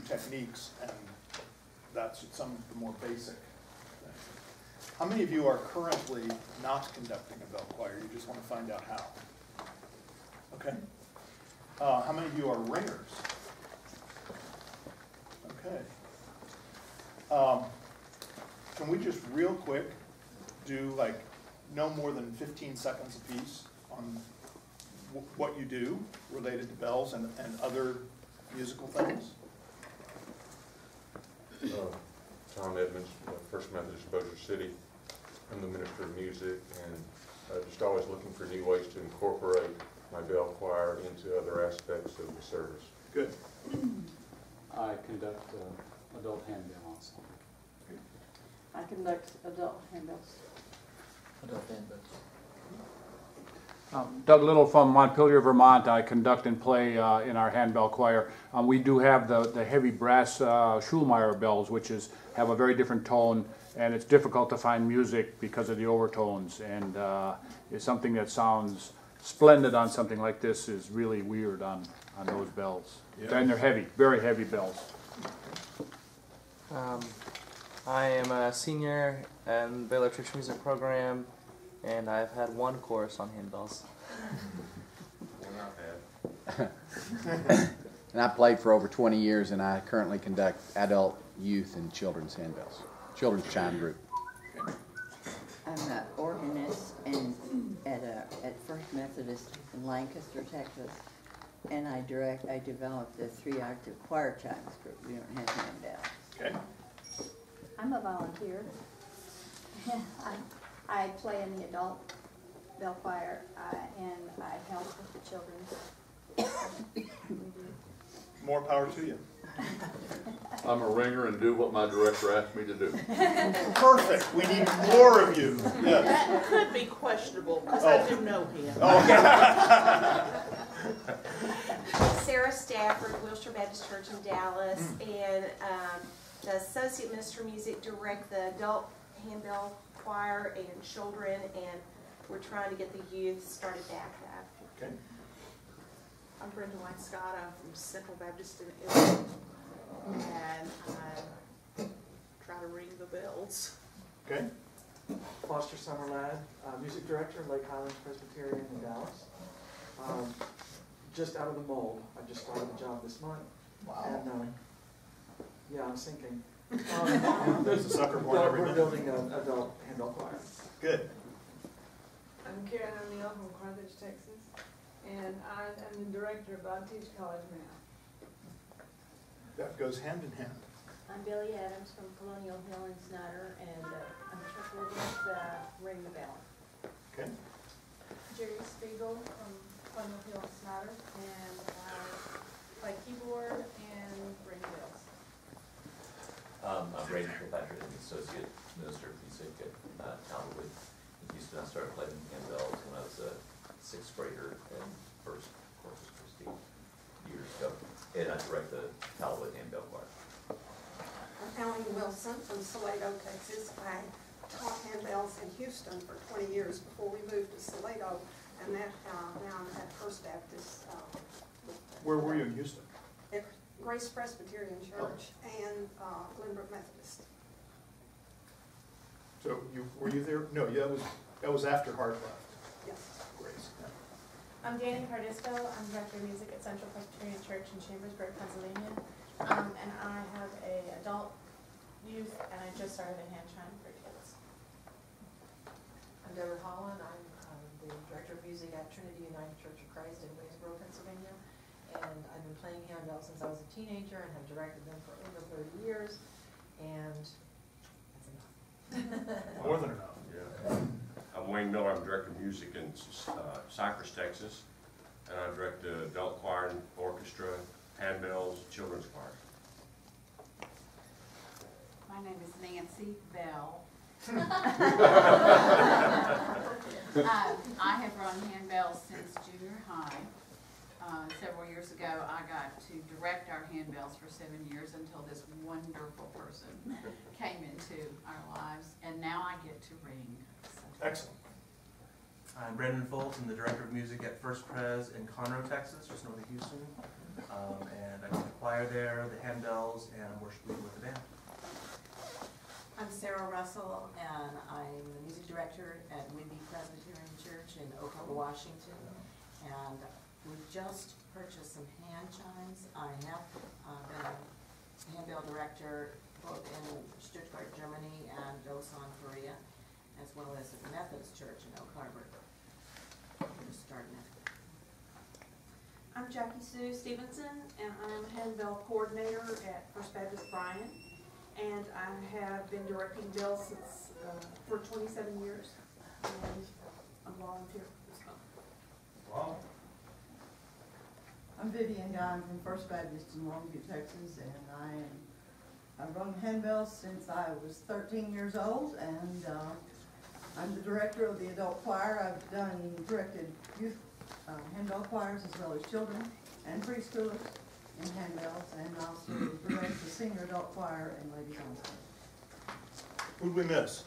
techniques, and that's some of the more basic things. How many of you are currently not conducting a bell choir? You just want to find out how. Okay. How many of you are ringers? Okay. Can we just real quick do like no more than 15 seconds apiece on what you do related to bells and other musical things? Tom Edmonds, First Methodist Bossier City. I'm the minister of music, and just always looking for new ways to incorporate my bell choir into other aspects of the service. Good. I conduct adult handbell ensemble. I conduct adult handbells. Adult handbells. Doug Little from Montpelier, Vermont. I conduct and play in our handbell choir. We do have the heavy brass Schulmeyer bells, which have a very different tone, and it's difficult to find music because of the overtones. And it's something that sounds splendid on something like this is really weird on those bells. Yeah. And they're heavy, very heavy bells. I am a senior in the Baylor Church Music Program, and I've had one course on handbells. Well, not bad. And I played for over 20 years, and I currently conduct adult, youth, and children's handbells. Children's chime group. I'm an organist at First Methodist in Lancaster, Texas, and I developed the 3-octave choir chimes group. We don't have handbells. Okay. I'm a volunteer. I play in the adult bell choir, and I help with the children's. More power to you. I'm a ringer and do what my director asked me to do. Perfect. We need more of you. Yes. That could be questionable because I do know him. Sarah Stafford, Wilshire Baptist Church in Dallas, and the Associate Minister of Music direct the adult handbell choir and children, and we're trying to get the youth started back up. Okay. I'm Brenda White Scott. I'm from Central Baptist in Italy, and I try to ring the bells. Okay. Foster Summerlad, music director, Lake Highlands Presbyterian in Dallas. Just out of the mold. I just started the job this month. Wow. And yeah, I'm sinking. There's a sucker born every We're minute. building an adult handbell choir. Good. I'm Karen O'Neill from Carthage, Texas, and I am the director of Mathis College now. That goes hand in hand. I'm Billy Adams from Colonial Hill and Snyder, and I'm a church organist that ring the bell. Okay. Jerry Spiegel from Colonial Hill and Snyder, and I play keyboard and ring bells. I'm Ray Kilpatrick, I'm the Associate Minister of Music at Alleluia in Houston. I started playing handbells when I was a 6th grader and first Corpus Christi years ago. And I direct the Alleluia handbell choir. I'm Ellen Wilson from Salado, Texas. I taught handbells in Houston for 20 years before we moved to Salado, and that now I'm at First Baptist. Where were you in Houston? At Grace Presbyterian Church and Glenbrook Methodist. So were you there? No, yeah, that was after Hart left. Yes. Grace. Yeah. I'm Danny Cardisco. I'm director of music at Central Presbyterian Church in Chambersburg, Pennsylvania. And I have a adult, youth, and I just started a hand chime for kids. I'm Deborah Holland. I'm the director of music at Trinity United Church of Christ in Waynesboro, Pennsylvania. And I've been playing handbells since I was a teenager and have directed them for over 30 years. And that's enough. More than enough. Yeah. I'm Wayne Miller. I'm director of music in Cypress, Texas. And I direct the adult choir and orchestra, handbells, children's choir. My name is Nancy Bell. I have run handbells since junior high. Several years ago, I got to direct our handbells for 7 years until this wonderful person came into our lives, and now I get to ring. So. Excellent. Hi, I'm Brandon Foltz. I'm the director of music at First Pres in Conroe, Texas, just north of Houston. And I do the choir there, the Handbells, and I'm worship leader with the band. I'm Sarah Russell, and I'm the music director at Windy Presbyterian Church in Oklahoma, Washington. And we just purchased some hand chimes. I have been a handbell director both in Stuttgart, Germany, and Dosan, Korea, as well as at the Methodist Church in Oak Harbor. We're just starting it. I'm Jackie Sue Stevenson, and I'm a handbell coordinator at First Baptist Bryan. And I have been directing bells since for 27 years, and I'm volunteer this month. Wow. I'm Vivian Guy. I'm from First Baptist in Longview, Texas, and I've run handbells since I was 13 years old, and I'm the director of the adult choir. I've directed youth handbell choirs as well as children and preschoolers in handbells, and also direct the senior adult choir and ladies ensemble. Who'd we miss?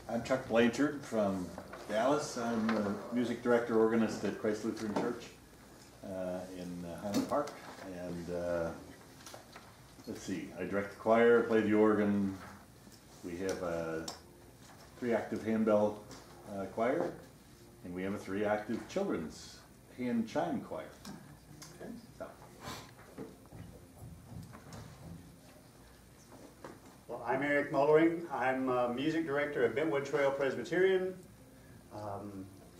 I'm Chuck Blanchard from Dallas. I'm the music director organist at Christ Lutheran Church in Highland Park. And let's see, I direct the choir, play the organ. We have a 3-octave handbell choir, and we have a 3-octave children's hand chime choir. Okay. So. Well, I'm Eric Mullering. I'm music director at Bentwood Trail Presbyterian.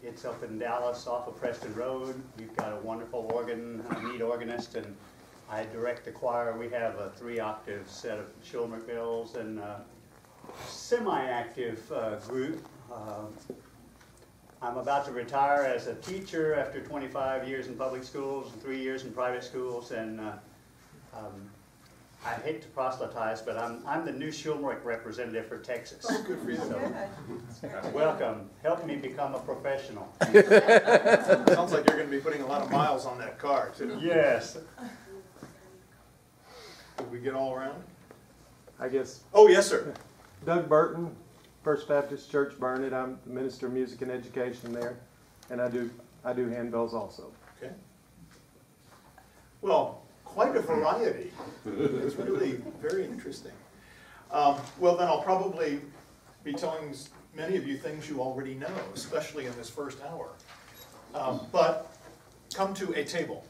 It's up in Dallas off of Preston Road. We've got a wonderful organ, a neat organist, and I direct the choir. We have a 3-octave set of Schulmerich bells and a semi-active group. I'm about to retire as a teacher after 25 years in public schools and 3 years in private schools, and I hate to proselytize, but I'm the new Schulmerich representative for Texas. Oh, good for you. So, welcome. Help me become a professional. Sounds like you're going to be putting a lot of miles on that car, too. Yes. Did we get all around? I guess. Oh, yes, sir. Doug Burton, First Baptist Church, Barnet. I'm the minister of music and education there, and I do handbells also. Okay. Well, quite a variety. It's really very interesting. Well, then I'll probably be telling many of you things you already know, especially in this first hour. But come to a table.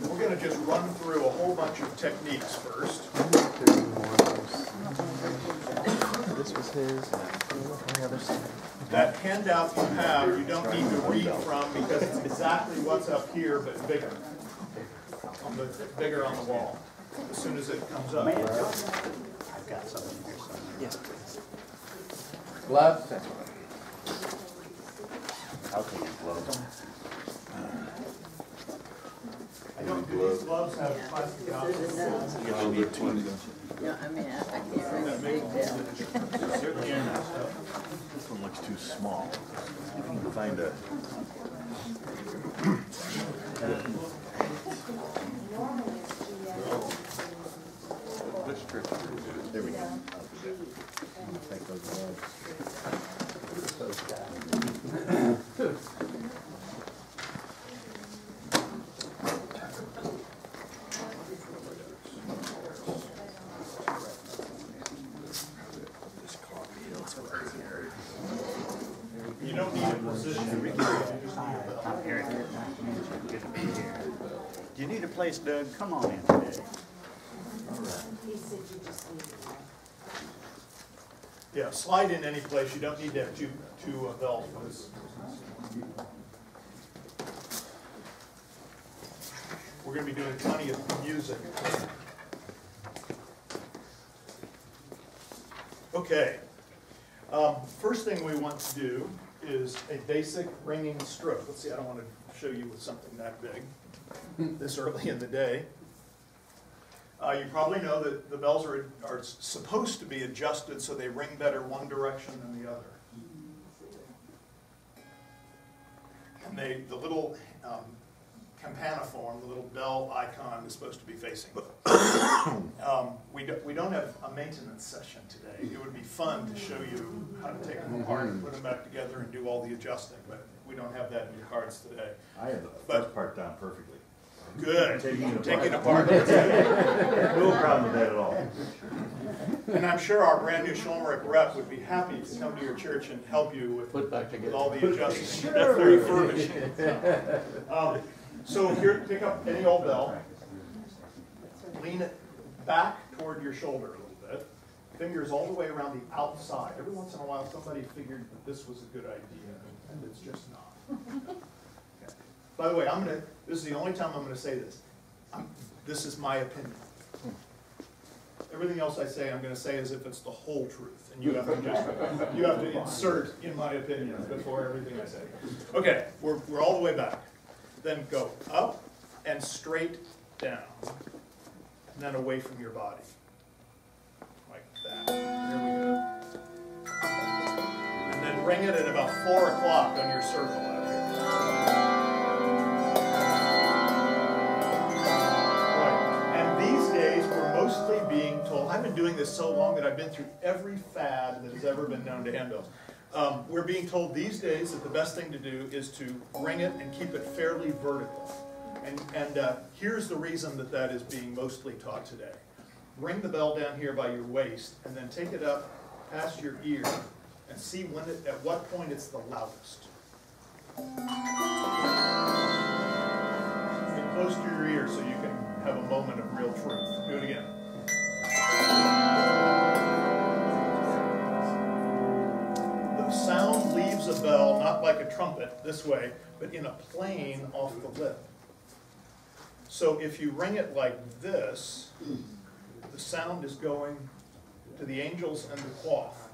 We're going to just run through a whole bunch of techniques first. This was his. On the other side. That handout you have, you don't need to read from because it's exactly what's up here, but bigger. Bigger on the wall, as soon as it comes up. I've got something here somewhere. Yes, please. Gloves? I'll take your gloves. I don't do these gloves have plastic outlets. You don't need 20, don't you? No, I mean, I can't really big bell. Certainly this one looks too small. If you can find a... This stretch is pretty good. There we go. I'll take those gloves. You don't need a position. Do you need a place, Doug? Come on in today. Yeah, slide in any place. You don't need to have two bells for this. We're going to be doing plenty of music. Okay. First thing we want to do is a basic ringing stroke. Let's see, I don't want to show you with something that big this early in the day. You probably know that the bells are supposed to be adjusted so they ring better one direction than the other. And the little campaniform, the little bell icon, is supposed to be facing. We don't have a maintenance session today. It would be fun to show you how to take them apart and put them back together and do all the adjusting, but we don't have that in your cards today. I have the first part down perfectly. Good. Taking it apart. No problem with that at all. And I'm sure our brand new Schulmerich rep would be happy to come to your church and help you with all the adjustments. That's very refurbishing. So here, pick up any old bell, lean it back toward your shoulder a little bit, fingers all the way around the outside. Every once in a while somebody figured that this was a good idea, and it's just not. Okay. By the way, this is the only time I'm going to say this. This is my opinion. Everything else I say, I'm going to say as if it's the whole truth, and you have to insert in my opinion before everything I say. Okay, we're all the way back. Then go up and straight down, and then away from your body, like that. There we go. And then ring it at about 4 o'clock on your circle out here. Right. And these days we're mostly being told. I've been doing this so long that I've been through every fad that has ever been known to handbells. We're being told these days that the best thing to do is to ring it and keep it fairly vertical. And here's the reason that that is being mostly taught today. Ring the bell down here by your waist and then take it up past your ear and see when at what point it's the loudest. Get close to your ear so you can have a moment of real truth. Do it again. Sound leaves a bell, not like a trumpet this way, but in a plane off the lip. So if you ring it like this, the sound is going to the angels and the cloth,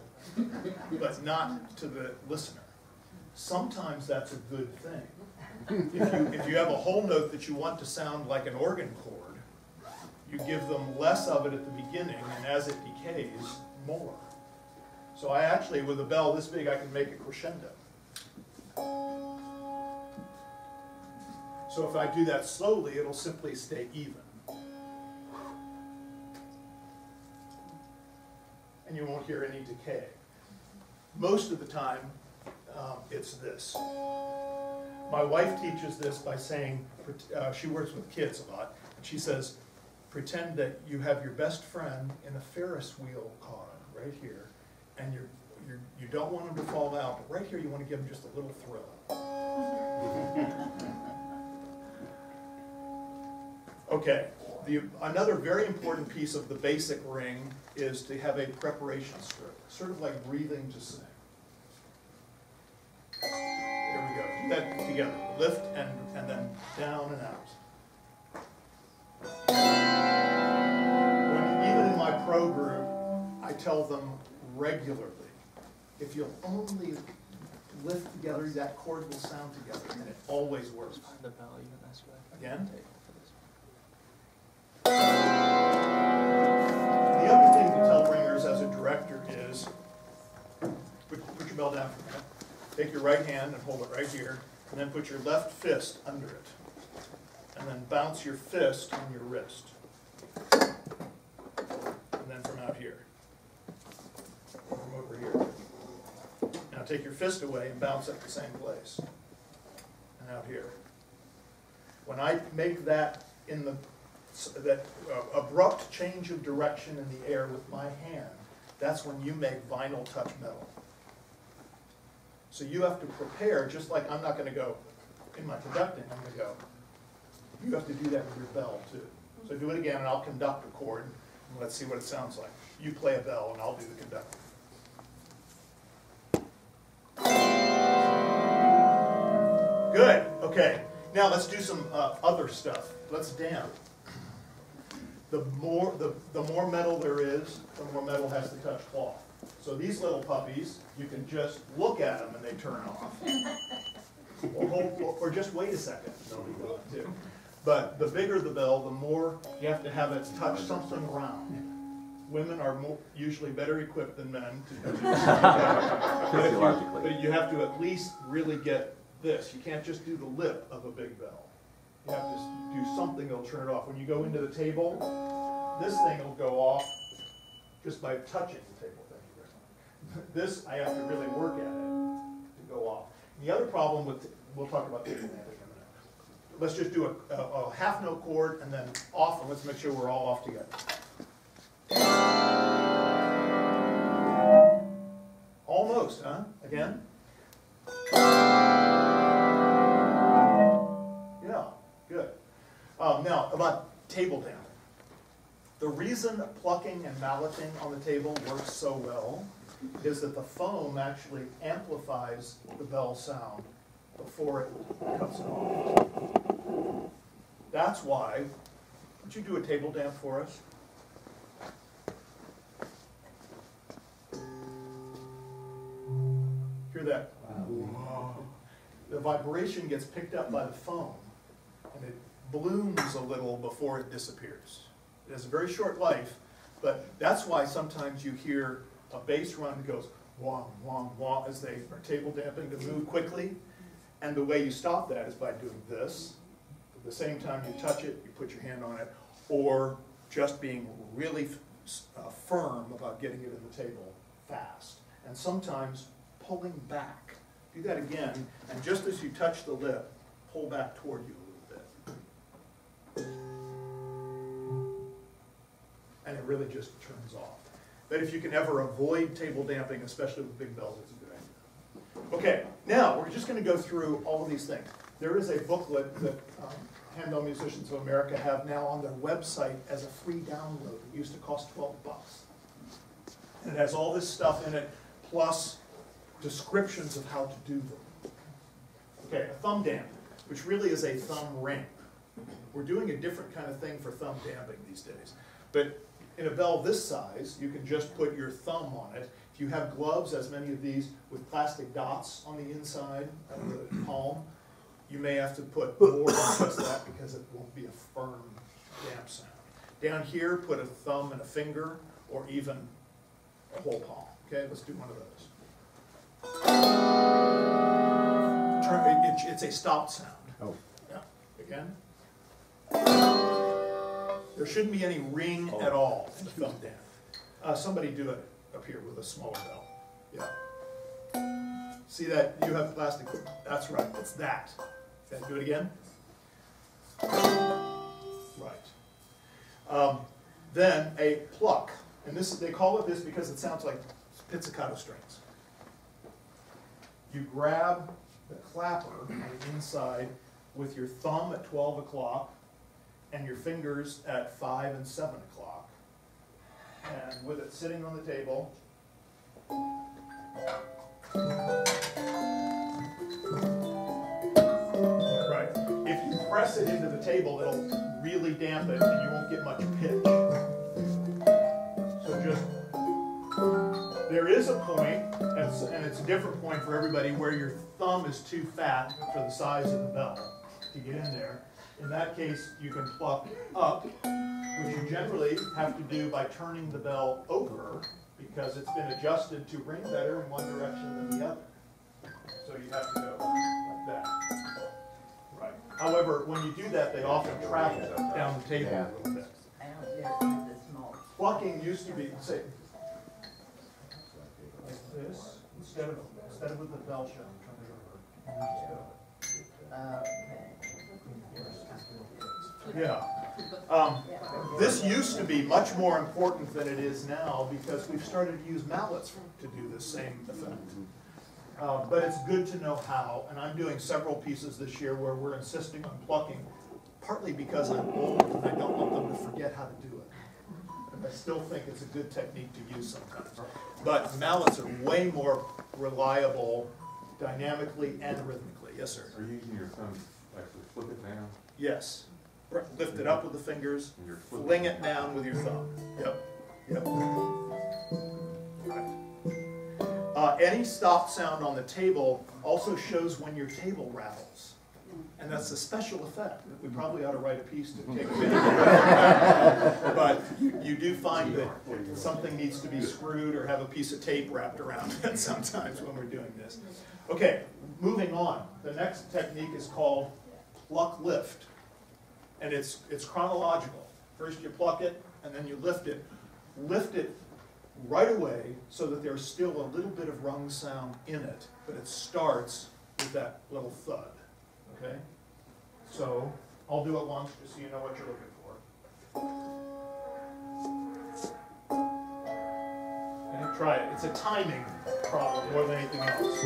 but not to the listener. Sometimes that's a good thing. If you have a whole note that you want to sound like an organ chord, you give them less of it at the beginning, and as it decays, more. So I actually, with a bell this big, I can make a crescendo. So if I do that slowly, it'll simply stay even. And you won't hear any decay. Most of the time, it's this. My wife teaches this by saying, she works with kids a lot, and she says, pretend that you have your best friend in a Ferris wheel car right here. And you don't want them to fall out, but right here you want to give them just a little thrill. Okay, another very important piece of the basic ring is to have a preparation stroke, sort of like breathing to sing. There we go. Do that together. Lift and then down and out. Even in my pro group, I tell them regularly, if you'll only lift together, that chord will sound together, and it always works. Find the bell even this way. Again? The other thing to tell ringers as a director is, put your bell down for a minute, take your right hand and hold it right here, and then put your left fist under it, and then bounce your fist on your wrist, and then from out here. From over here. Now take your fist away and bounce at the same place. And out here. When I make that abrupt change of direction in the air with my hand, that's when you make vinyl touch metal. So you have to prepare, just like I'm not going to go in my conducting, I'm going to go. You have to do that with your bell too. So do it again and I'll conduct a chord and let's see what it sounds like. You play a bell and I'll do the conducting. Good, okay. Now let's do some other stuff. Let's damp. The more metal there is, the more metal has to touch cloth. So these little puppies, you can just look at them and they turn off. Or just wait a second. But the bigger the bell, the more you have to have it touch something round. Women are usually better equipped than men to do this. But you have to at least really get this. You can't just do the lip of a big bell. You have to do something that'll turn it off. When you go into the table, this thing will go off just by touching the table. Thank you very much. This, I have to really work at it to go off. And the other problem with, we'll talk about table damping in a minute. Let's just do a half note chord and then off, and let's make sure we're all off together. Almost, huh? Again. Yeah, good. Now, about table damping. The reason plucking and malleting on the table works so well is that the foam actually amplifies the bell sound before it cuts it off. That's why, would you do a table damp for us? Hear that? The vibration gets picked up by the foam, and it blooms a little before it disappears. It has a very short life, but that's why sometimes you hear a bass run that goes wah, wah, wah as they are table damping to move quickly. And the way you stop that is by doing this. At the same time you touch it, you put your hand on it, or just being really firm about getting it in the table fast. And sometimes pulling back. Do that again, and just as you touch the lip, pull back toward you a little bit. And it really just turns off. But if you can ever avoid table damping, especially with big bells, it's a good idea. Okay, now we're just going to go through all of these things. There is a booklet that Handbell Musicians of America have now on their website as a free download. It used to cost $12. And it has all this stuff in it, plus descriptions of how to do them. Okay, a thumb damp, which really is a thumb ramp. We're doing a different kind of thing for thumb damping these days. But in a bell this size, you can just put your thumb on it. If you have gloves, as many of these, with plastic dots on the inside of the palm, you may have to put more than just that because it won't be a firm damp sound. Down here, put a thumb and a finger, or even a whole palm. Okay, let's do one of those. It's a stop sound. Oh. Yeah. Again. There shouldn't be any ring at all in the thumb damp. Somebody do it up here with a smaller bell. Yeah. See that? You have plastic. That's right. It's that. Okay, do it again. Right. Then a pluck. And this, they call it this because it sounds like pizzicato strings. You grab the clapper on the inside with your thumb at 12 o'clock and your fingers at 5 and 7 o'clock. And with it sitting on the table, right. If you press it into the table, it'll really dampen and you won't get much pitch. So just, there is a point, and it's a different point for everybody, where your thumb is too fat for the size of the bell to get in there. In that case, you can pluck up, which you generally have to do by turning the bell over, because it's been adjusted to ring better in one direction than the other. So you have to go like that. Right. However, when you do that, they often travel down the table a little bit. I don't dare have this small. Plucking used to be, say, like this, instead of with the bell shell, turn it over. Yeah. This used to be much more important than it is now because we've started to use mallets to do the same effect. But it's good to know how, and I'm doing several pieces this year where we're insisting on plucking, partly because I'm old and I don't want them to forget how to do it. And I still think it's a good technique to use sometimes. But mallets are way more reliable dynamically and rhythmically. Yes, sir? Are you using your thumb to actually flip it down? Yes. Lift it up with the fingers, fling it down with your thumb. Yep. Yep. Right. Any stop sound on the table also shows when your table rattles. And that's a special effect. We probably ought to write a piece to take a video. But you do find that something needs to be screwed or have a piece of tape wrapped around it sometimes when we're doing this. Okay, moving on. The next technique is called pluck lift. And it's chronological. First you pluck it, and then you lift it. Lift it right away so that there's still a little bit of rung sound in it, but it starts with that little thud, okay? So I'll do it once just so you know what you're looking for. And try it. It's a timing problem more than anything else.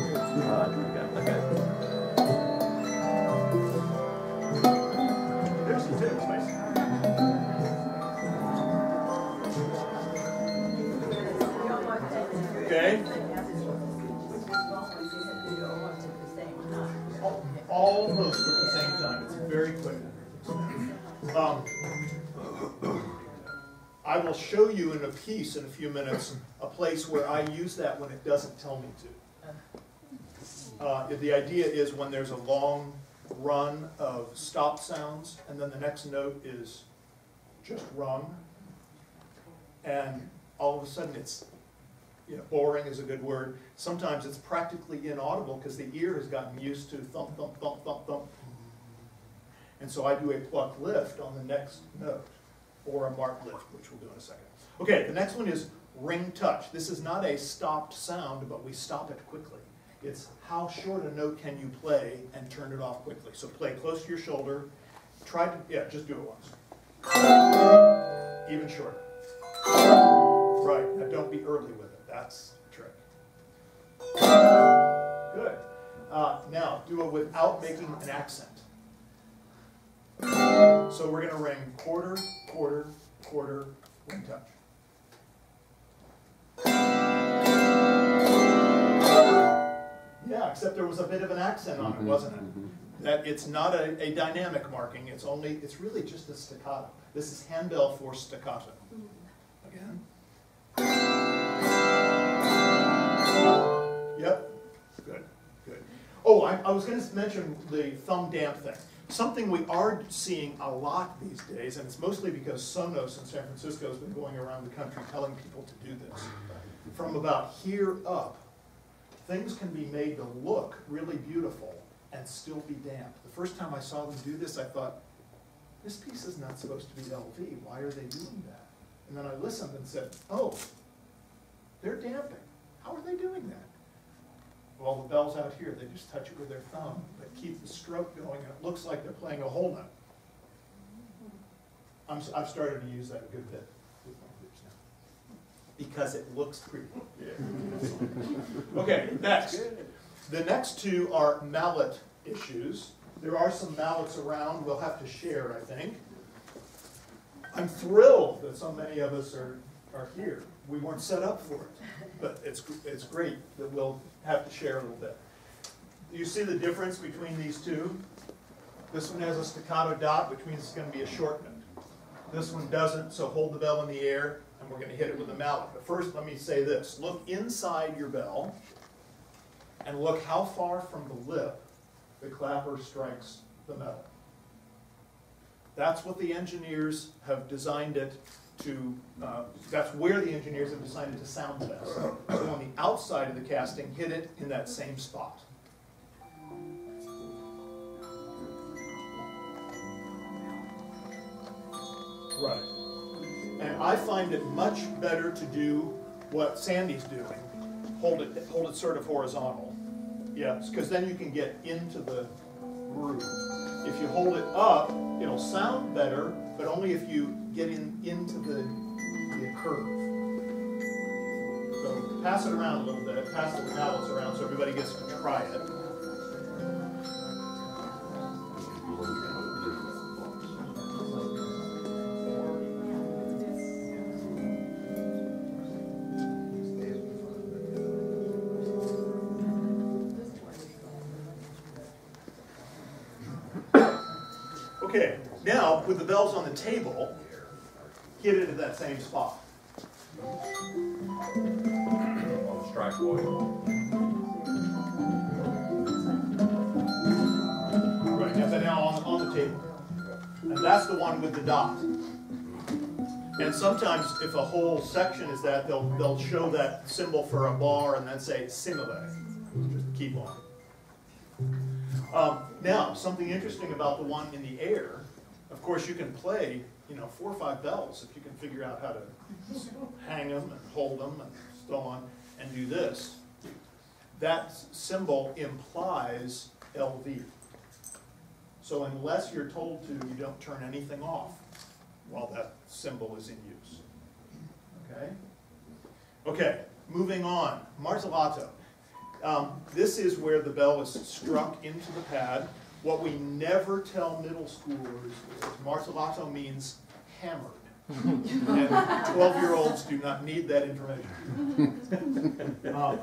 There's some tips, basically. Okay. Almost at the same time. It's very quick. I will show you in a piece in a few minutes a place where I use that when it doesn't tell me to. The idea is when there's a long run of stop sounds and then the next note is just rung, and all of a sudden it's, boring is a good word. Sometimes it's practically inaudible because the ear has gotten used to thump, thump, thump, thump, thump. And so I do a pluck lift on the next note, or a mark lift, which we'll do in a second. Okay, the next one is ring touch. This is not a stopped sound, but we stop it quickly. It's how short a note can you play and turn it off quickly. So play close to your shoulder. Try to, just do it once. Even shorter. Right, now don't be early with it. That's the trick. Good. Now, do it without making an accent. So we're going to ring quarter, quarter, quarter, ring touch. Yeah, except there was a bit of an accent on it, wasn't it? That it's not a dynamic marking. It's really just a staccato. This is handbell for staccato. Again. Yep. Good. Good. Oh, I was going to mention the thumb damp thing. Something we are seeing a lot these days, and it's mostly because Sonos in San Francisco has been going around the country telling people to do this. From about here up, things can be made to look really beautiful and still be damp. The first time I saw them do this, I thought, this piece is not supposed to be LV. Why are they doing that? And then I listened and said, oh, they're damping. How are they doing that? Well, the bells out here, they just touch it with their thumb, but keep the stroke going, and it looks like they're playing a whole note. I've started to use that a good bit with my groups now, because it looks pretty. Yeah. Okay, next. The next two are mallet issues. There are some mallets around. We'll have to share, I think. I'm thrilled that so many of us are here. We weren't set up for it, but it's great that we'll have to share a little bit. You see the difference between these two? This one has a staccato dot, which means it's going to be a short note. This one doesn't, so hold the bell in the air, and we're going to hit it with a mallet. But first, let me say this. Look inside your bell, and look how far from the lip the clapper strikes the metal. That's what the engineers have designed it to, that's where the engineers have designed it to sound the best. So on the outside of the casting, hit it in that same spot. Right. And I find it much better to do what Sandy's doing. Hold it sort of horizontal. Yes, because then you can get into the groove. If you hold it up, it'll sound better, but only if you get into the curve. So pass it around a little bit, pass the mallets around so everybody gets to try it. Okay, now with the bells on the table, hit it at that same spot. On the strike oil. Right, now on the table. And that's the one with the dot. And sometimes if a whole section is that, they'll show that symbol for a bar and then say simile. Just keep on. Now, something interesting about the one in the air, Of course, you can play, 4 or 5 bells if you can figure out how to hang them and hold them and so on, and do this. That symbol implies LV. So unless you're told to, you don't turn anything off while that symbol is in use. Okay? Okay, moving on. Martellato. This is where the bell is struck into the pad. What we never tell middle schoolers is martellato means hammered. And 12-year-olds do not need that information.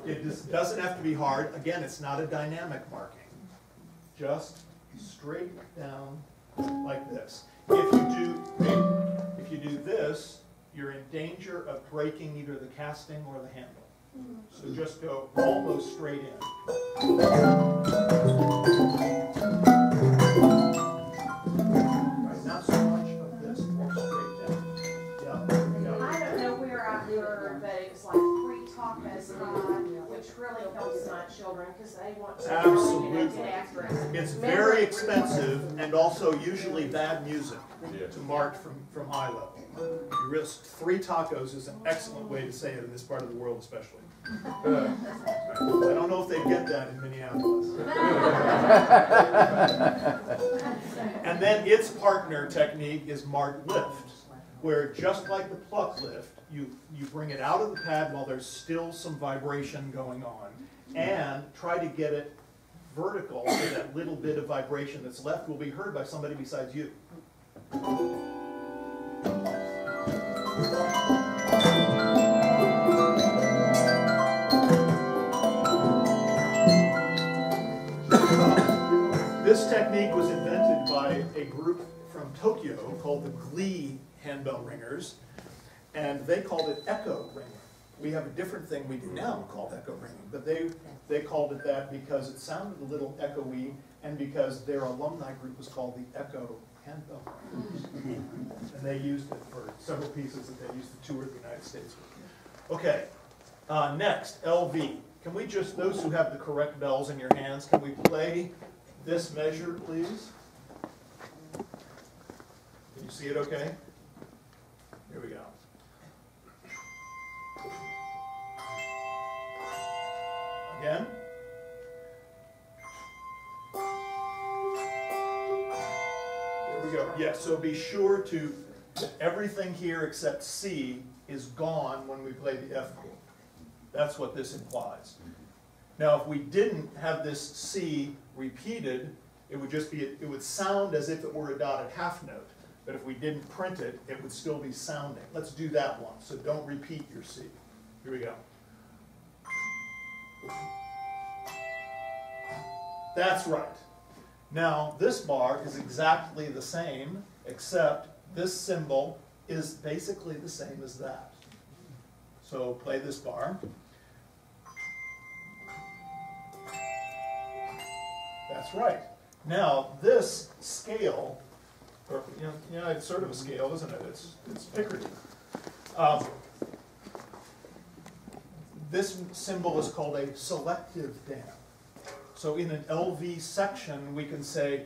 It just doesn't have to be hard. Again, it's not a dynamic marking. Just straight down like this. If you do this, you're in danger of breaking either the casting or the handle. So just go almost straight in. Right, not so much of this, more straight down. Yeah. I don't know where I heard that it was like 3 tapas high, which really helps my children because they want to Absolutely. get after it. It's very expensive and also usually bad music to mark from eye level. You risk 3 tacos is an excellent way to say it in this part of the world especially. I don't know if they get that in Minneapolis. And then its partner technique is marked lift, where just like the pluck lift, you bring it out of the pad while there's still some vibration going on, and try to get it vertical so that little bit of vibration that's left will be heard by somebody besides you. This technique was invented by a group from Tokyo called the Glee Handbell Ringers, and they called it echo ringing. We have a different thing we do now called echo ringing, but they called it that because it sounded a little echoey, and because their alumni group was called the Echo Handbell Ringers. And they used it for several pieces that they used to tour the United States with. Okay, next, LV. Can we just, those who have the correct bells in your hands, can we play this measure, please? Can you see it okay? Here we go. Again. There we go. Yeah, so be sure to, everything here except C is gone when we play the F chord. That's what this implies. Now, if we didn't have this C repeated, it would just be, it would sound as if it were a dotted half note. But if we didn't print it, it would still be sounding. Let's do that one. So don't repeat your C. Here we go. That's right. Now, this bar is exactly the same, except this symbol is basically the same as that. So play this bar. That's right. Now, this scale, or, it's sort of a scale, isn't it? It's Picardy. This symbol is called a selective damp. So in an LV section, we can say,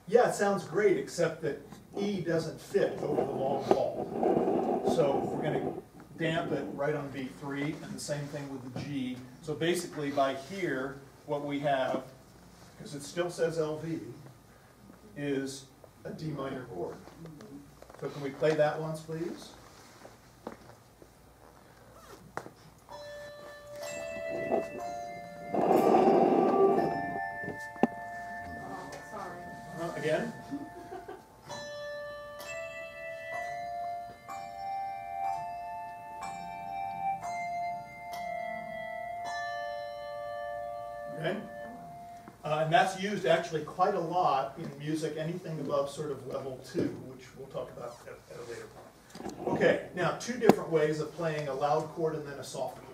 yeah, it sounds great, except that E doesn't fit over the long wall. So we're going to damp it right on B3, and the same thing with the G. So basically, by here, what we have, because it still says LV, is a D minor chord. So can we play that once, please? Again? Okay? And that's used actually quite a lot in music, anything above sort of level 2, which we'll talk about at a later point. Okay, now 2 different ways of playing a loud chord and then a soft chord.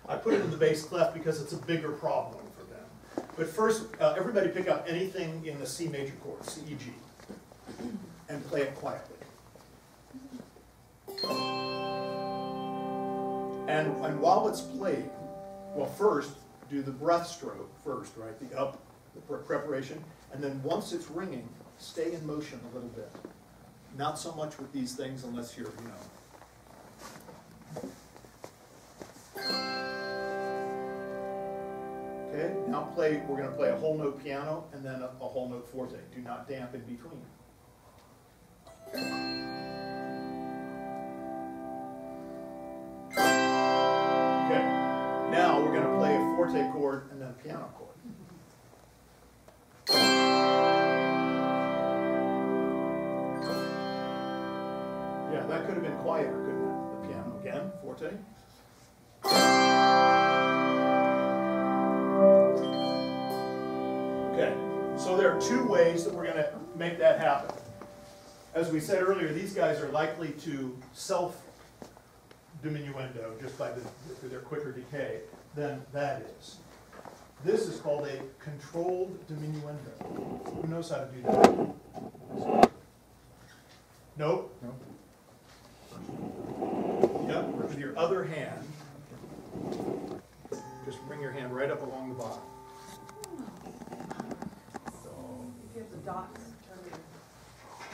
I put it in the bass clef because it's a bigger problem for them. But first, everybody pick up anything in the C major chord, C, E, G, and play it quietly. And while it's played, well, first, do the breath stroke first, right? The up, the preparation, and then once it's ringing, stay in motion a little bit. Not so much with these things unless you're, Okay, now we're going to play a whole note piano and then a whole note forte. Do not damp in between. Okay, now we're going to play a forte chord and then a piano chord. Yeah, that could have been quieter, couldn't it? The piano again, forte. Okay, so there are two ways that we're going to make that happen. As we said earlier, these guys are likely to self-diminuendo just by their quicker decay than that is. This is called a controlled diminuendo. Who knows how to do that? Nope. Yep, with your other hand, just bring your hand right up along the bottom.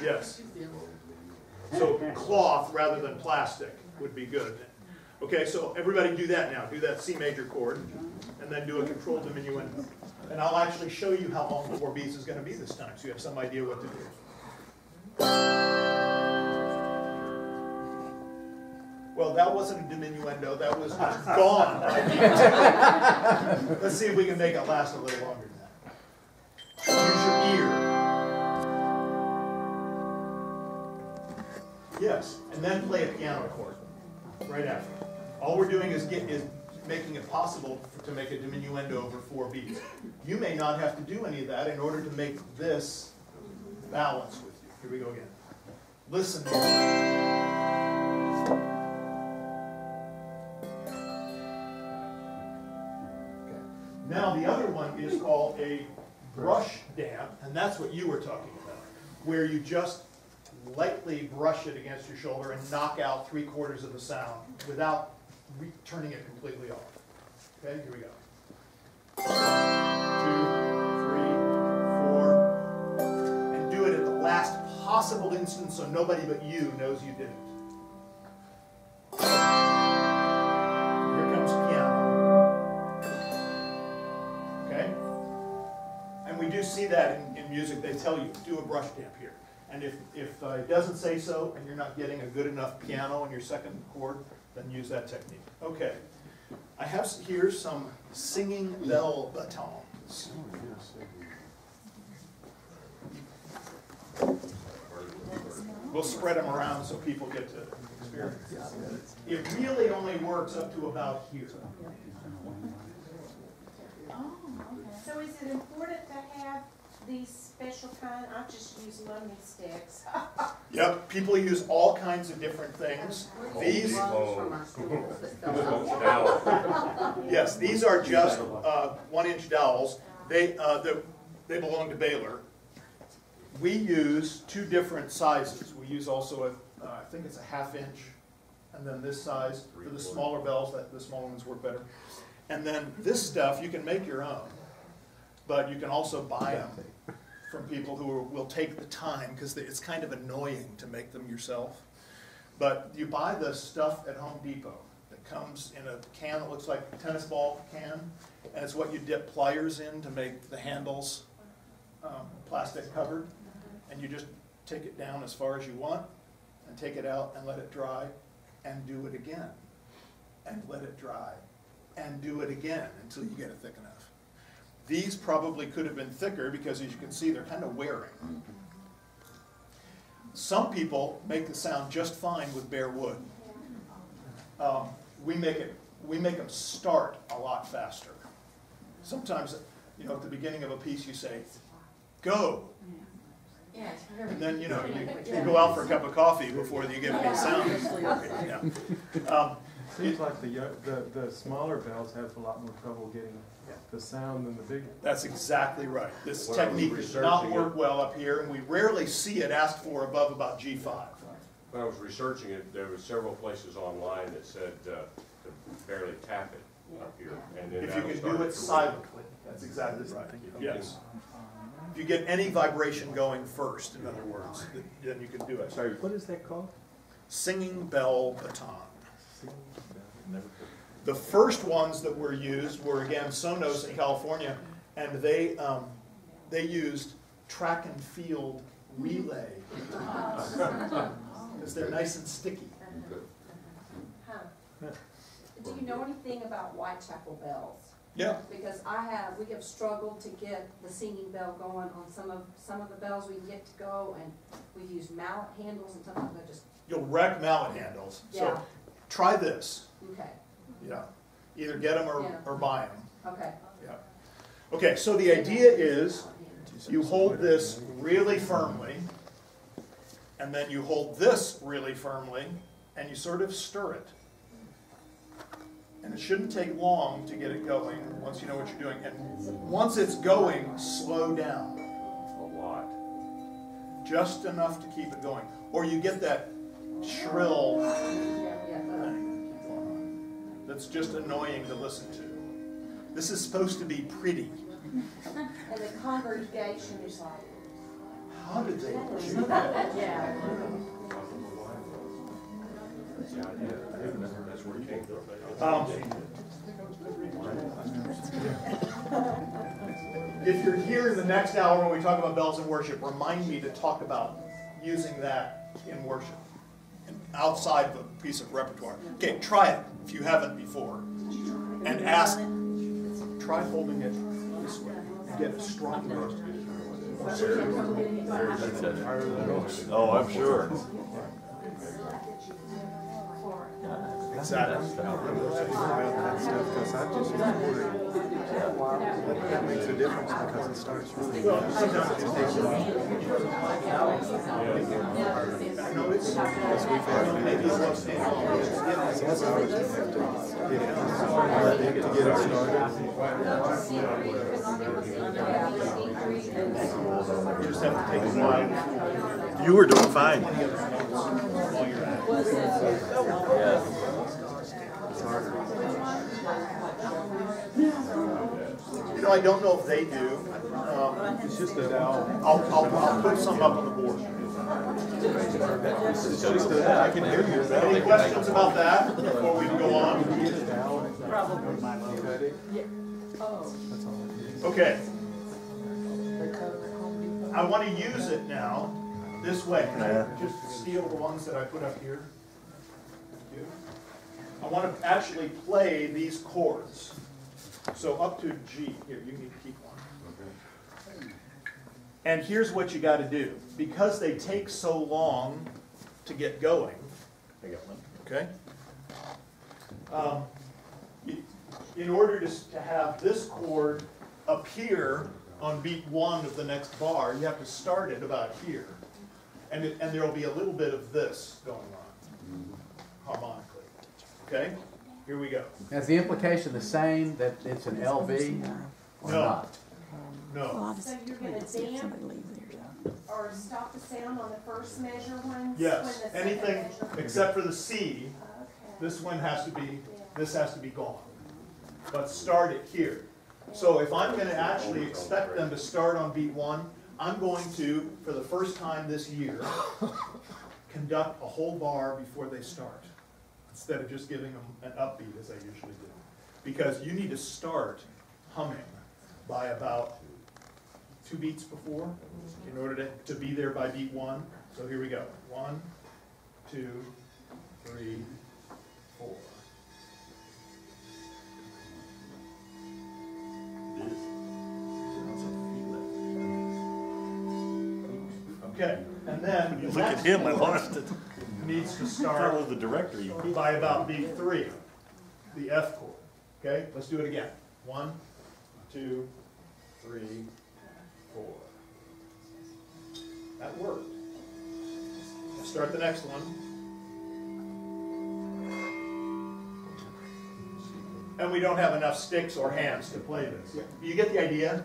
Yes. So cloth rather than plastic would be good. Okay, so everybody do that now. Do that C major chord, and then do a controlled diminuendo. And I'll actually show you how long 4 beats is going to be this time, so you have some idea what to do. Well, that wasn't a diminuendo. That was just gone. Let's see if we can make it last a little longer than that. Use your ear. Yes, and then play a piano chord right after. All we're doing is making it possible to make a diminuendo over 4 beats. You may not have to do any of that in order to make this balance with you. Here we go again. Listen to Now the other one is called a brush damp, and that's what you were talking about, where you just lightly brush it against your shoulder and knock out 3/4 of the sound without turning it completely off. Okay, here we go. 2, 3, 4, and do it at the last possible instant so nobody but you knows you did it. Here comes piano. Okay? And we do see that in music. They tell you, do a brush damp here. And if it doesn't say so, and you're not getting a good enough piano in your second chord, then use that technique. Okay. I have here some singing bell batons. We'll spread them around so people get to experience it. It really only works up to about here. So is it important to have these special kind? I just use lummy sticks. Yep, people use all kinds of different things. These, yes, these are just 1-inch dowels. They belong to Baylor. We use 2 different sizes. We use also I think it's a 1/2 inch, and then this size for the smaller bells. The smaller ones work better. And then this stuff you can make your own, but you can also buy them from people who will take the time, because it's kind of annoying to make them yourself. But you buy the stuff at Home Depot that comes in a can that looks like a tennis ball can, and it's what you dip pliers in to make the handles plastic covered. And you just take it down as far as you want, and take it out and let it dry, and do it again, and let it dry, and do it again until you get it thick enough. These probably could have been thicker because, as you can see, they're kind of wearing. Some people make the sound just fine with bare wood. We make them start a lot faster. Sometimes, at the beginning of a piece, you say, "Go," and then you go out for a cup of coffee before you get any sound. Yeah. Seems like the smaller bells have a lot more trouble getting the sound than the big. That's exactly right. This technique does not work well up here, and we rarely see it asked for above about G5. When I was researching it, there were several places online that said to barely tap it up here. And then if you can do it silently, that's exactly right. Yes. If If you get any vibration going first, in other words, then you can do it. Sorry, what is that called? Singing bell baton. The first ones that were used were, again, Sonos in California, and they used track and field relay because they're nice and sticky. Do you know anything about Whitechapel bells? Yeah. Because we have struggled to get the singing bell going on some of the bells we can get to go, and we've used mallet handles, and sometimes they're just. You'll wreck mallet handles. Yeah. So try this. Okay. Yeah. Either get them or buy them. Okay. Yeah. Okay, so the idea is you hold this really firmly, and then you hold this really firmly, and you sort of stir it. And it shouldn't take long to get it going once you know what you're doing. And once it's going, slow down. A lot. Just enough to keep it going. Or you get that shrill thing that's just annoying to listen to. This is supposed to be pretty. And the congregation is like, how did they do that? Yeah. If you're here in the next hour when we talk about bells in worship, remind me to talk about using that in worship, outside of a piece of repertoire. Okay, try it if you haven't before. And ask, try holding it this way. Get a strong note. Oh, I'm sure. Exactly. That makes a difference because it starts really. You were doing fine. You know, I don't know if they do. It's just a dowel. I'll put some up on the board. I can hear you. Any questions about that before we go on? Okay. I want to use it now this way. Can I just steal the ones that I put up here? Thank you. I want to actually play these chords. So up to G. Here, you need to keep one. And here's what you got to do. Because they take so long to get going, I got one, okay? In order to have this chord appear on beat 1 of the next bar, you have to start it about here. And there will be a little bit of this going on, harmonically. Okay? Here we go. Is the implication the same, that it's an LV or not? No. So you're going to damp or stop the sound on the first measure ones? Yes. When the Anything second measure? except for the C, this one has to be, this has to be gone. But start it here. So if I'm going to actually expect them to start on beat 1, I'm going to, for the first time this year, conduct a whole bar before they start, instead of just giving them an upbeat as I usually do. Because you need to start humming by about 2 beats before in order to be there by beat 1. So here we go. 1, 2, 3, 4. Okay, and then Look at him, I lost it. Needs to I start was the director. by about beat 3, the F chord. Okay, let's do it again. 1, 2, 3, 4. That worked. Let's start the next one. And we don't have enough sticks or hands to play this. You get the idea?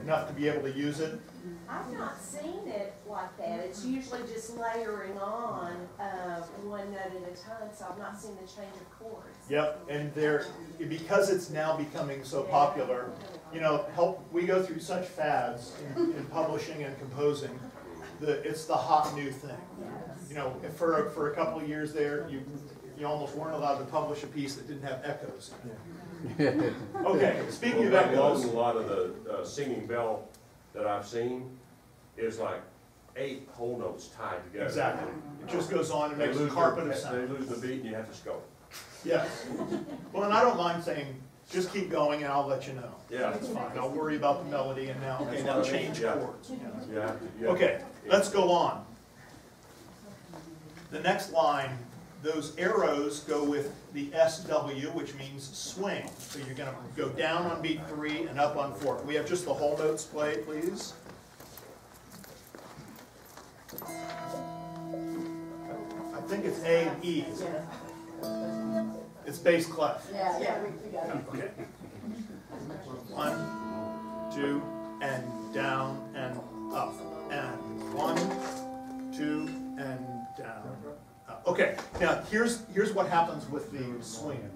enough to be able to use it? I've not seen it like that. It's usually just layering on one note at a time, so I've not seen the change of chords. Yep, and because it's now becoming so popular, you know, we go through such fads in publishing and composing. It's the hot new thing. You know, for a couple of years there, you almost weren't allowed to publish a piece that didn't have echoes. Okay, speaking of echoes. A lot of the singing bell that I've seen is like 8 whole notes tied together. Exactly. It just goes on and makes a carpet of sound. They lose the beat and you have to scope. Yes. Well, and I don't mind saying, just keep going and I'll let you know. Yeah. That's fine. I'll worry about the melody and now change chords. Yeah. Okay, let's go on. The next line, those arrows go with the SW, which means swing. So you're going to go down on beat 3 and up on 4. Can we have just the whole notes play, please? I think it's A and E, isn't it? It's bass clef. Yeah, we got it. Okay. 1, 2, and down and up. And 1, 2, and down. Okay, now here's what happens with the swing.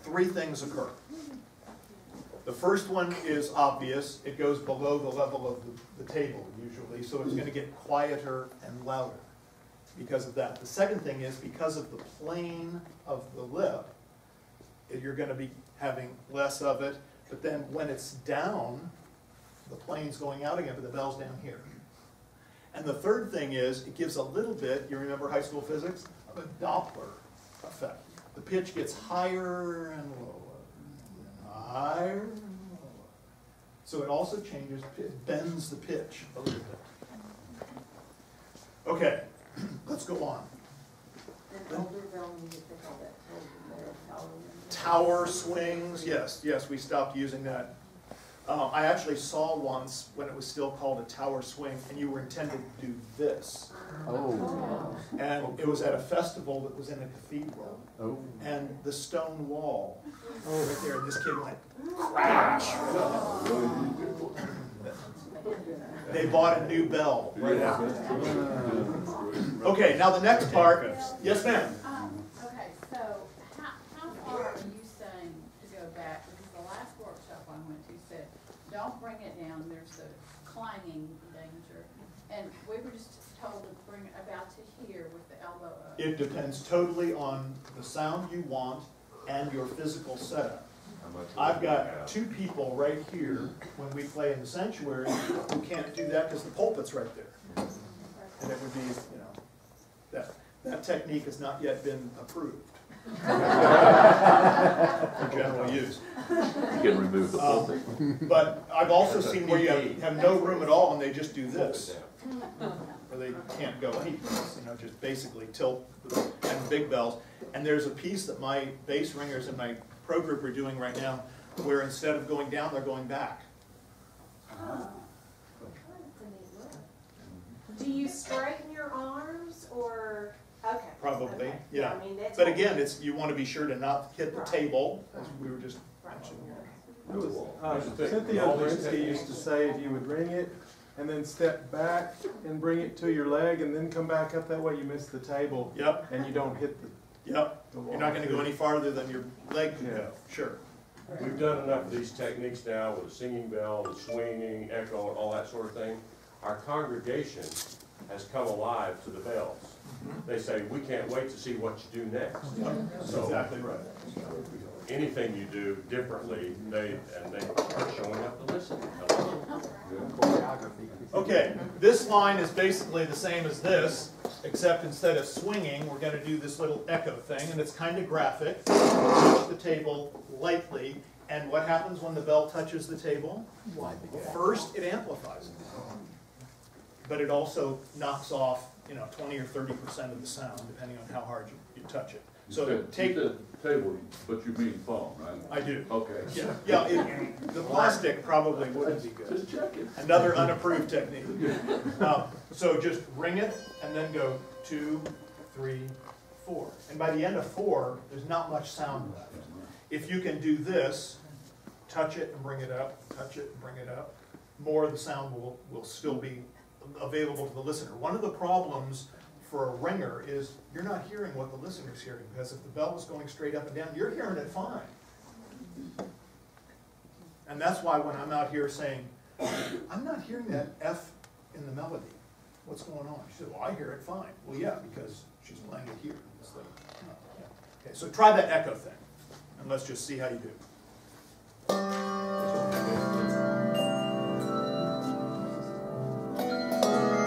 3 things occur. The first one is obvious. It goes below the level of the table usually, so it's going to get quieter and louder because of that. The second thing is because of the plane of the lip, you're going to be having less of it, but then when it's down, the plane's going out again, but the bell's down here. And the third thing is, it gives a little bit, you remember high school physics, of a Doppler effect. The pitch gets higher and lower, higher and lower. So it also changes, it bends the pitch a little bit. Okay, let's go on. And older bell music, they call that Tower swings, yes, we stopped using that. I actually saw once when it was still called a tower swing, and you were intended to do this. Oh. And it was at a festival that was in a cathedral. Oh. And the stone wall, right there, and this kid went, crash. They bought a new bell right after. Okay, now the next part. Yes, ma'am. Okay, so how far are you saying to go back? Because the last workshop I went to said, don't bring it down, there's a clanging danger. And we were just told to bring it about to here with the elbow up. It depends totally on the sound you want and your physical setup. I've got 2 people right here when we play in the sanctuary who can't do that because the pulpit's right there. And it would be, you know, that technique has not yet been approved for general use. You can remove the pulpit. But I've also seen where you have no room at all and they just do this. Or they can't go anyplace, you know, just basically tilt and big bells. And there's a piece that my bass ringers in my pro group are doing right now where instead of going down, they're going back. Do you straighten your arms or, okay. Probably, okay. yeah. I mean, that's But what- again, you want to be sure to not hit the table, as we were just mentioning. Cynthia Brinsky used to say if you would ring it and then step back and bring it to your leg and then come back up, that way you miss the table. Yep. And you don't hit the Yep. You're not going to go any farther than your leg can go. Sure. We've done enough of these techniques now with the singing bell, the swinging, echo, and all that sort of thing. Our congregation has come alive to the bells. They say, we can't wait to see what you do next. So, exactly right. Anything you do differently, they are showing up to listen. Okay, this line is basically the same as this, except instead of swinging, we're going to do this little echo thing, and it's kind of graphic. Touch the table lightly, and what happens when the bell touches the table? First, it amplifies it, but it also knocks off, 20 or 30% of the sound, depending on how hard you touch it. So take the table, but you mean foam, right? I do. Okay. Yeah. The plastic probably wouldn't be good. Just checking. Another unapproved technique. So just ring it and then go 2, 3, 4. And by the end of 4, there's not much sound left. If you can do this, touch it and bring it up, touch it and bring it up, more of the sound will still be available to the listener. One of the problems for a ringer is you're not hearing what the listener's hearing, because if the bell is going straight up and down, you're hearing it fine. And that's why when I'm out here saying, I'm not hearing that F in the melody. What's going on? She said, well, I hear it fine. Well, yeah, because she's playing it here. Instead of, yeah. Okay, so try that echo thing, and let's just see how you do.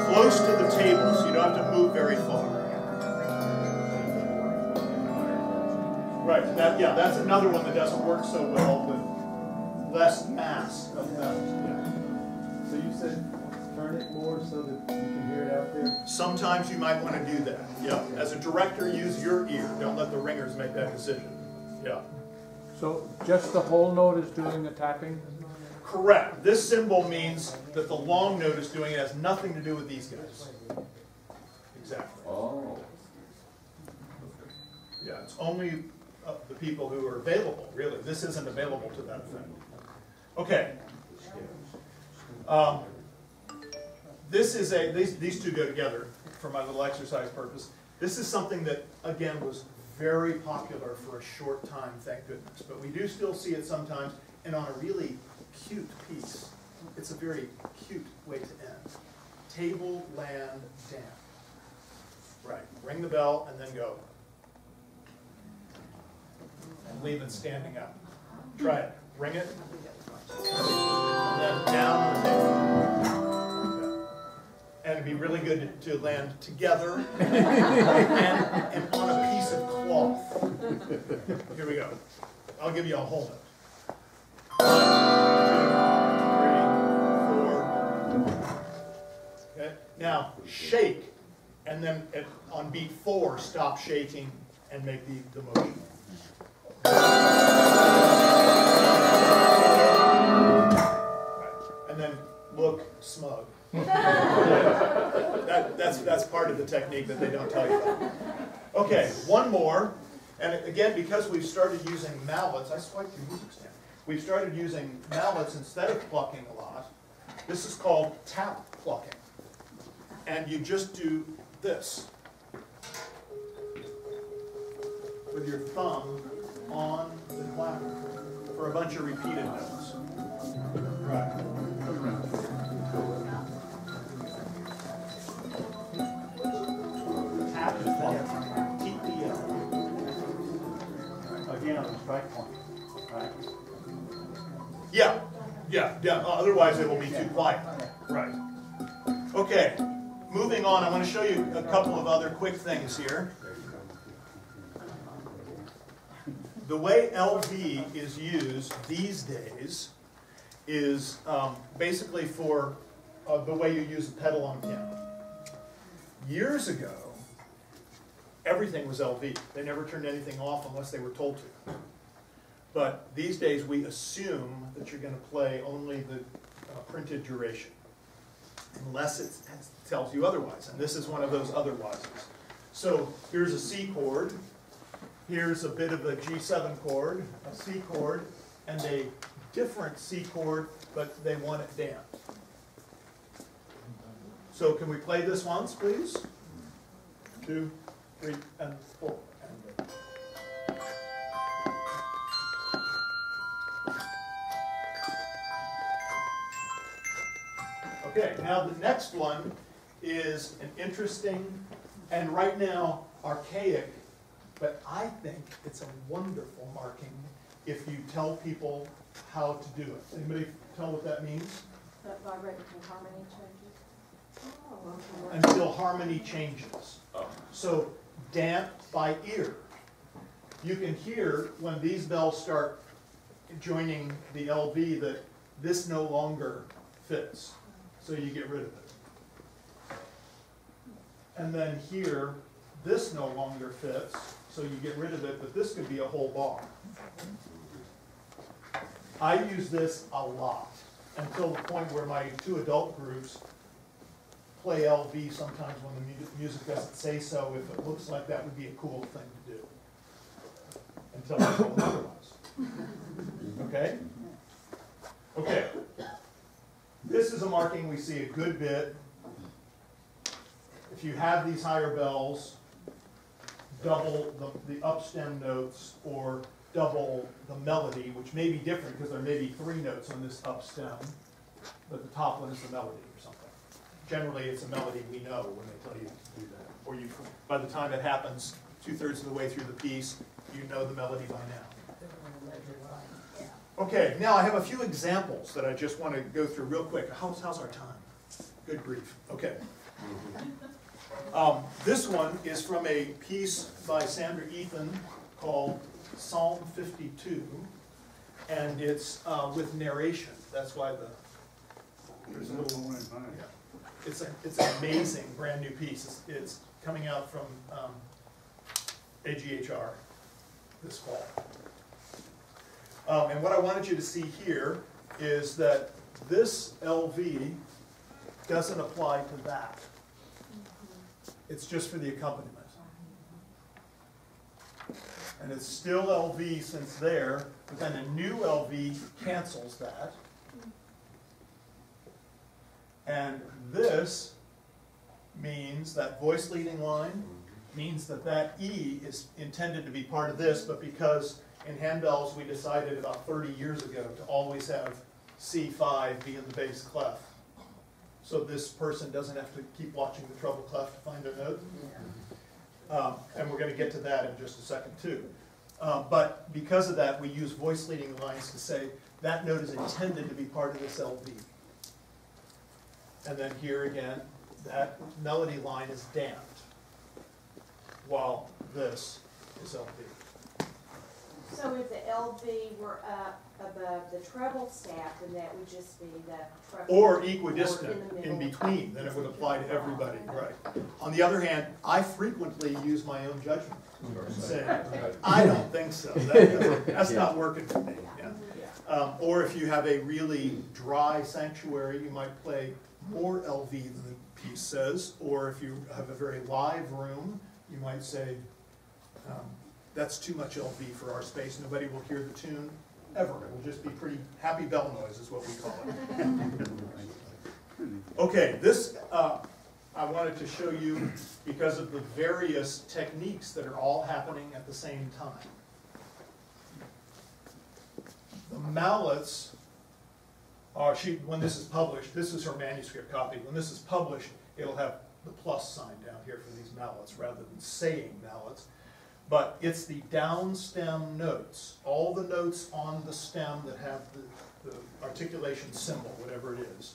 Close to the table, so you don't have to move very far. Right, yeah, that's another one that doesn't work so well with less mass of that. Yeah. So you said turn it more so that you can hear it out there? Sometimes you might want to do that. Yeah. As a director, use your ear. Don't let the ringers make that decision. Yeah. So just the whole note is doing the tapping? Correct. This symbol means that the long note is doing it. It has nothing to do with these guys. Exactly. Oh. Yeah, it's only the people who are available, really. This isn't available to that effect. Okay. This is these two go together for my little exercise purpose. This is something that, again, was very popular for a short time, thank goodness. But we do still see it sometimes, and on a really cute piece. It's a very cute way to end. Table, land, damp. Right. Ring the bell and then go. And leave it standing up. Try it. Ring it. And then down on the table. And it'd be really good to land together and on a piece of cloth. Here we go. I'll give you a whole note. 1, 2, 3, 4. Okay. Now shake, and then on beat 4, stop shaking and make the motion. Right. And then look smug. That's part of the technique that they don't tell you about. Okay, one more. And again, because we've started using mallets, I swiped your music stand. We've started using mallets instead of plucking a lot. This is called tap plucking. And you just do this with your thumb on the clapper for a bunch of repeated notes. Right. Tap and pluck. TPL. Again, on the strike point, right? Yeah. Otherwise, it will be too quiet. Right. Okay. Moving on, I want to show you a couple of other quick things here. The way LV is used these days is basically for the way you use the pedal on a piano. Years ago, everything was LV. They never turned anything off unless they were told to. But these days, we assume that you're going to play only the printed duration, unless it tells you otherwise. And this is one of those otherwises. So here's a C chord. Here's a bit of a G7 chord, a C chord, and a different C chord, but they want it damped. So can we play this once, please? 2, 3, and 4. Okay, now the next one is an interesting, and right now, archaic, but I think it's a wonderful marking if you tell people how to do it. Anybody tell what that means? That vibrate until harmony changes. Until harmony changes. So damp by ear. You can hear when these bells start joining the LV that this no longer fits. So you get rid of it. And then here, this no longer fits, so you get rid of it, but this could be a whole bar. I use this a lot, until the point where my 2 adult groups play LV sometimes when the music doesn't say so, if it looks like that would be a cool thing to do. Until I told otherwise. Okay? Okay. This is a marking we see a good bit. If you have these higher bells, double the up stem notes or double the melody, which may be different because there may be 3 notes on this up stem, but the top one is the melody or something. Generally, it's a melody we know when they tell you to do that. Or you, by the time it happens 2/3 of the way through the piece, you know the melody by now. Okay, now I have a few examples that I just want to go through real quick. How's our time? Good grief. Okay. This one is from a piece by Sandra Ethan called Psalm 52, and it's with narration. That's why there's a little more. Yeah. It's an amazing brand new piece. It's coming out from AGHR this fall. And what I wanted you to see here is that this LV doesn't apply to that. It's just for the accompaniment. And it's still LV since there, but then a new LV cancels that. And this means that voice leading line means that that E is intended to be part of this, but because in handbells we decided about 30 years ago to always have C5 be in the bass clef. So this person doesn't have to keep watching the treble clef to find their note. And we're going to get to that in just a second too. But because of that, we use voice leading lines to say that note is intended to be part of this LV. And then here again, that melody line is damped, while this is LV. So if the LV were up above the treble staff, then that would just be the treble. Or equidistant in between, then it would apply to everybody, right. On the other hand, I frequently use my own judgment. Saying, I don't think so. That's not working for me. Yeah. Or if you have a really dry sanctuary, you might play more LV than the piece says. Or if you have a very live room, you might say, that's too much LV for our space. Nobody will hear the tune ever. It will just be pretty happy bell noise is what we call it. Okay, this I wanted to show you because of the various techniques that are all happening at the same time. The Mallets are, when this is published, this is her manuscript copy. When this is published, it'll have the plus sign down here for these mallets rather than saying mallets. But it's the down stem notes. All the notes on the stem that have the articulation symbol, whatever it is,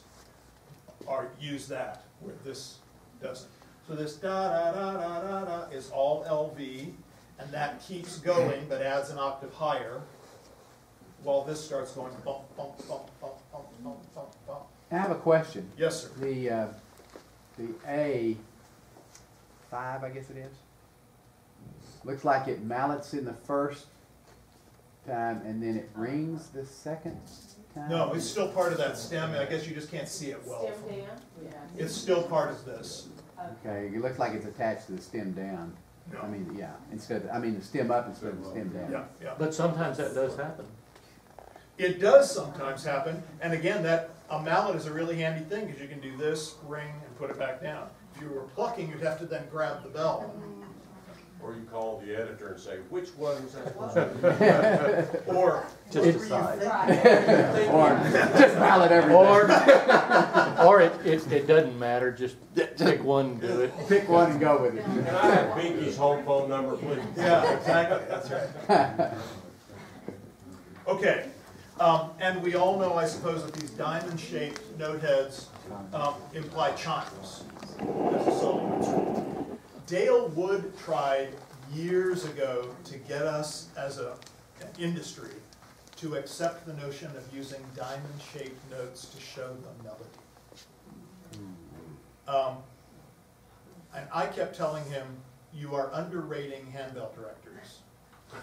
use that, where this doesn't. So this da-da-da-da-da-da is all LV, and that keeps going, but adds an octave higher, while this starts going bump, bump, bump, bump, bump, bump, bump, bump. I have a question. Yes, sir. The A5, I guess it is, looks like it mallets in the first time and then it rings the second time? No, it's still part of that stem. I guess you just can't see it well. Stem down? Yeah. It's still part of this. Okay, it looks like it's attached to the stem down. No. I mean, yeah, the stem up instead of the stem down. Yeah, yeah. But sometimes that does happen. It does sometimes happen, and again, a mallet is a really handy thing because you can do this, ring, and put it back down. If you were plucking, you'd have to then grab the bell. Or you call the editor and say, which one is that? Or just decide. Or just mallet everything. Or it doesn't matter, just pick one and do it. Pick one and go with it. Can I have Binky's home phone number, please? Yeah, exactly, that's right. Okay, and we all know, I suppose, that these diamond-shaped note heads imply chimes. As a solo instrument. Dale Wood tried years ago to get us as an industry to accept the notion of using diamond-shaped notes to show the melody. And I kept telling him, you are underrating handbell directors.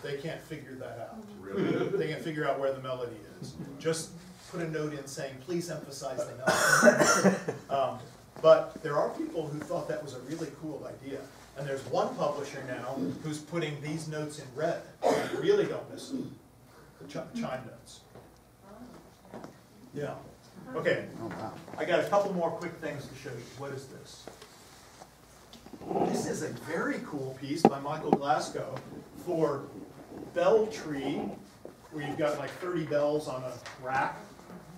They can't figure that out. Really? They can't figure out where the melody is. Just put a note in saying, please emphasize the melody. But there are people who thought that was a really cool idea. And there's one publisher now who's putting these notes in red. You really don't miss them, the chime notes. Yeah. Okay. Oh, wow. I got a couple more quick things to show you. What is this? This is a very cool piece by Michael Glasgow for bell tree, where you've got like 30 bells on a rack,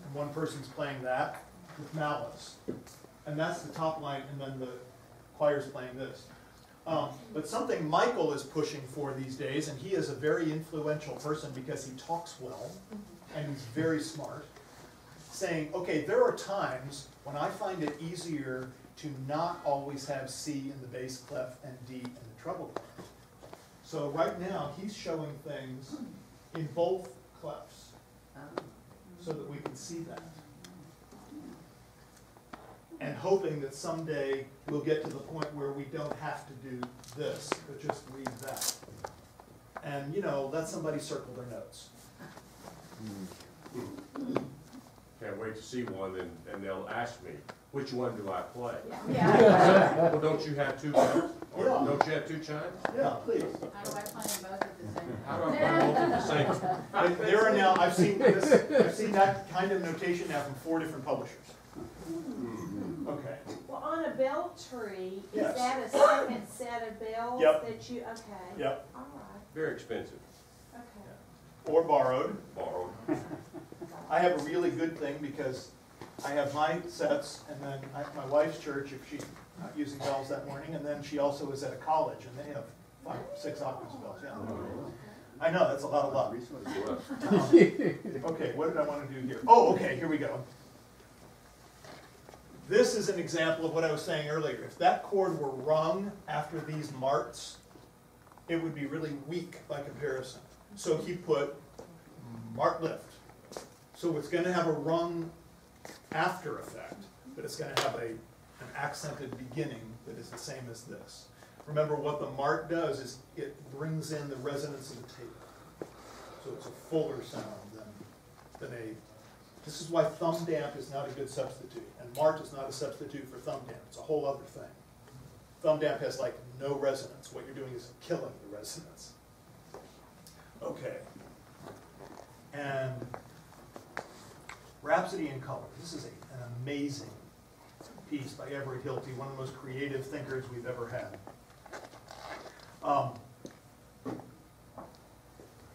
and one person's playing that with mallets. And that's the top line, and then the choir's playing this. But something Michael is pushing for these days, and he is a very influential person because he talks well, and he's very smart, saying, okay, there are times when I find it easier to not always have C in the bass clef and D in the treble clef. So right now, he's showing things in both clefs so that we can see that. And hoping that someday we'll get to the point where we don't have to do this, but just read that. And, you know, let somebody circle their notes. Can't wait to see one, and they'll ask me, which one do I play? Yeah. Well, don't you have two bells? Or Yeah. don't you have two chimes? Yeah, please. How do I play them both at the same time? How do I play both at the same time? But there are now, I've seen that kind of notation now from 4 different publishers. Okay. Well, on a bell tree, is Yes. that a second set of bells Yep. that you, okay. Yep. All right, Very expensive. okay. Or borrowed. Borrowed. I have a really good thing because I have my sets, and then my wife's church, if she's not using bells that morning, and then she also is at a college, and they have 5, 6 octaves of bells. Yeah. I know, that's a lot of luck. Okay, what did I want to do here? Oh, okay, here we go. This is an example of what I was saying earlier. If that chord were rung after these marts, it would be really weak by comparison. So he put mart lift. So it's going to have a rung after effect, but it's going to have an accented beginning that is the same as this. Remember, what the mart does is it brings in the resonance of the table. So it's a fuller sound than a... This is why thumb damp is not a good substitute, and mart is not a substitute for thumb damp. It's a whole other thing. Thumb damp has like no resonance. What you're doing is killing the resonance. Okay. And Rhapsody in Color. This is an amazing piece by Everett Hilty, one of the most creative thinkers we've ever had.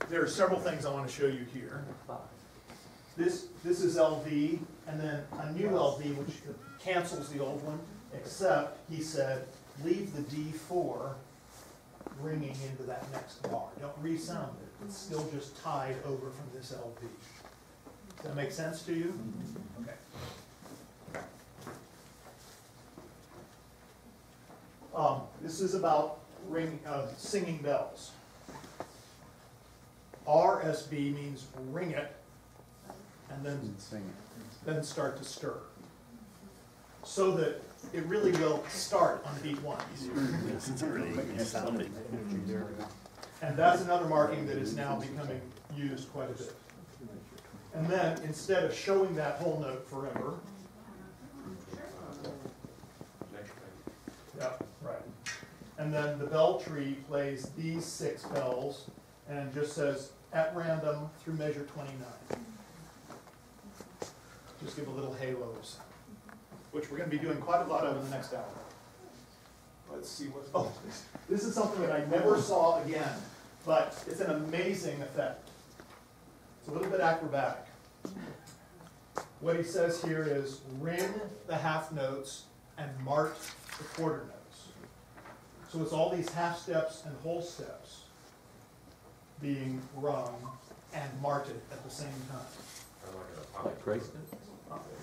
There are several things I want to show you here. This is LV, and then a new LV, which cancels the old one, except he said, leave the D4 ringing into that next bar. Don't resound it. It's still just tied over from this LV. Does that make sense to you? Okay. This is about singing bells. RSB means ring it, and then start to stir. So that it really will start on beat 1. And that's another marking that is now becoming used quite a bit. And then, instead of showing that whole note forever, yep, right. And then the bell tree plays these 6 bells and just says, at random through measure 29. Just give a little halo of sound, which we're going to be doing quite a lot of in the next hour. Let's see what, oh, this is something that I never saw again, but it's an amazing effect. It's a little bit acrobatic. What he says here is ring the half notes and mart the quarter notes. So it's all these half steps and whole steps being rung and marted at the same time. Like Grayson?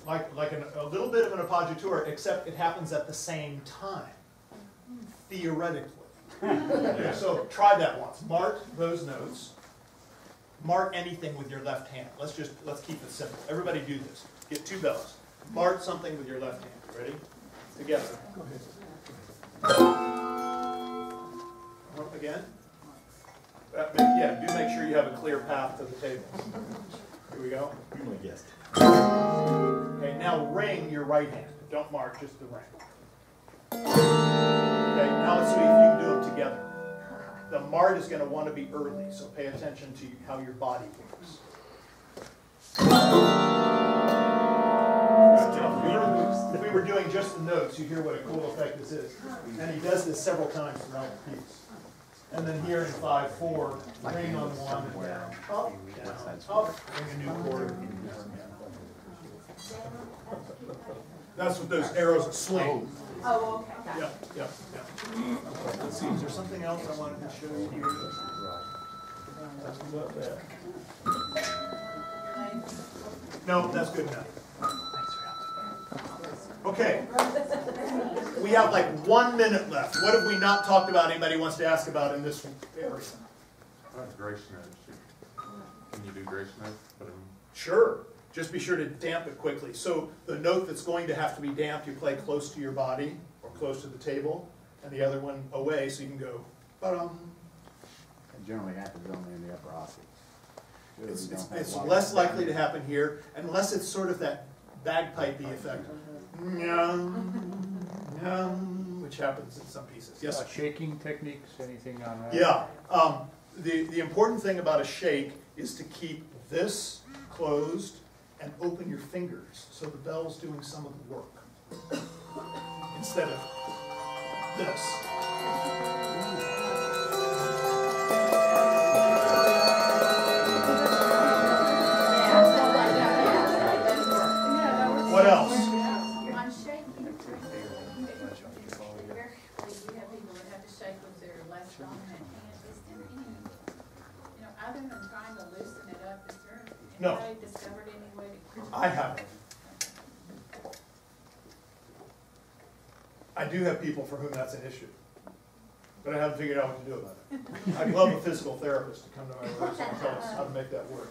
Like a little bit of an appoggiatura, except it happens at the same time, theoretically. So try that once. Mart those notes. Mart anything with your left hand. Let's keep it simple. Everybody do this. Get 2 bells. Mart something with your left hand. Ready? Together. Again? Yeah, do make sure you have a clear path to the table. Here we go. You're my guest. Okay, now ring your right hand. Don't mark, just the ring. Okay, now let's see if you can do them together. The mart is going to want to be early, so pay attention to how your body works. just the notes, you hear what a cool effect this is. And he does this several times throughout the piece. And then here in 5/4, ring on one, down, up, ring a new chord. That's what those arrows swing. Oh, okay. Yep. Let's see, is there something else I wanted to show you here? No, that's good enough. Okay. We have like 1 minute left. What have we not talked about anybody wants to ask about in this area? Grace notes. Can you do grace notes? Sure. Just be sure to damp it quickly. So the note that's going to have to be damped, you play close to your body or close to the table, and the other one away so you can go ba-dum. It generally happens only in the upper octaves. It's less likely to happen here, unless it's sort of that bagpipey effect. Which happens in some pieces. Yes? Shaking techniques, anything on that? Yeah. The important thing about a shake is to keep this closed and open your fingers so the bell's doing some of the work instead of this. What else? On shaking, you have people that have to shake with their left dominant hand. Is there any, other than trying to loosen it up, is there No. anybody discovered any way to? I haven't. I do have people for whom that's an issue, but I haven't figured out what to do about it. I'd love a physical therapist to come to my office and tell us how to make that work.